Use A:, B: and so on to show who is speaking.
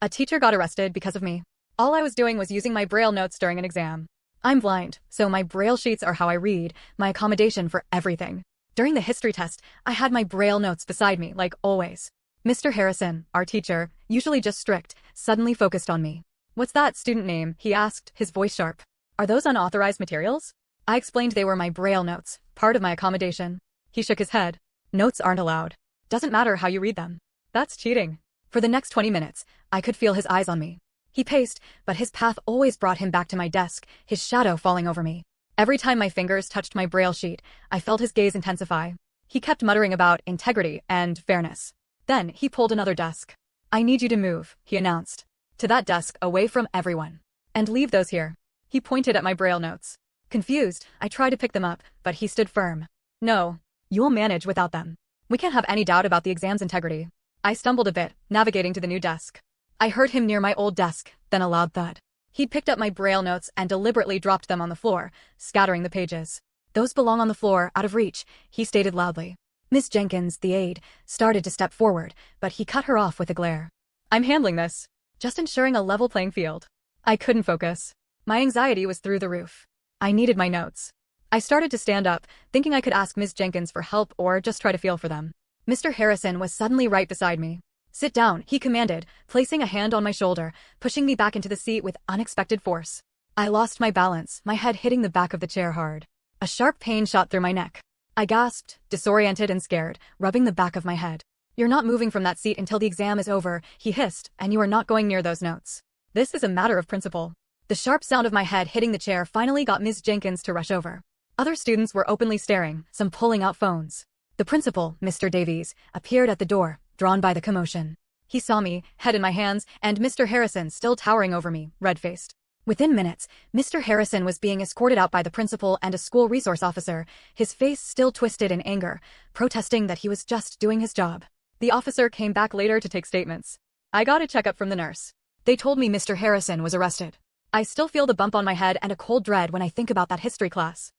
A: A teacher got arrested because of me. All I was doing was using my Braille notes during an exam. I'm blind, so my Braille sheets are how I read, my accommodation for everything. During the history test, I had my Braille notes beside me, like always. Mr. Harrison, our teacher, usually just strict, suddenly focused on me. "What's that student name?" he asked, his voice sharp. "Are those unauthorized materials?" I explained they were my Braille notes, part of my accommodation. He shook his head. "Notes aren't allowed. Doesn't matter how you read them." That's cheating. For the next 20 minutes, I could feel his eyes on me. He paced, but his path always brought him back to my desk, his shadow falling over me. Every time my fingers touched my Braille sheet, I felt his gaze intensify. He kept muttering about integrity and fairness. Then he pulled another desk. "I need you to move," he announced. "To that desk, away from everyone. And leave those here." He pointed at my Braille notes. Confused, I tried to pick them up, but he stood firm. "No, you'll manage without them. We can't have any doubt about the exam's integrity." I stumbled a bit, navigating to the new desk. I heard him near my old desk, then a loud thud. He'd picked up my Braille notes and deliberately dropped them on the floor, scattering the pages. "Those belong on the floor, out of reach," he stated loudly. Miss Jenkins, the aide, started to step forward, but he cut her off with a glare. "I'm handling this. Just ensuring a level playing field." I couldn't focus. My anxiety was through the roof. I needed my notes. I started to stand up, thinking I could ask Miss Jenkins for help or just try to feel for them. Mr. Harrison was suddenly right beside me. "Sit down," he commanded, placing a hand on my shoulder, pushing me back into the seat with unexpected force. I lost my balance, my head hitting the back of the chair hard. A sharp pain shot through my neck. I gasped, disoriented and scared, rubbing the back of my head. "You're not moving from that seat until the exam is over," he hissed, "and you are not going near those notes. This is a matter of principle." The sharp sound of my head hitting the chair finally got Ms. Jenkins to rush over. Other students were openly staring, some pulling out phones. The principal, Mr. Davies, appeared at the door, drawn by the commotion. He saw me, head in my hands, and Mr. Harrison still towering over me, red-faced. Within minutes, Mr. Harrison was being escorted out by the principal and a school resource officer, his face still twisted in anger, protesting that he was just doing his job. The officer came back later to take statements. I got a checkup from the nurse. They told me Mr. Harrison was arrested. I still feel the bump on my head and a cold dread when I think about that history class.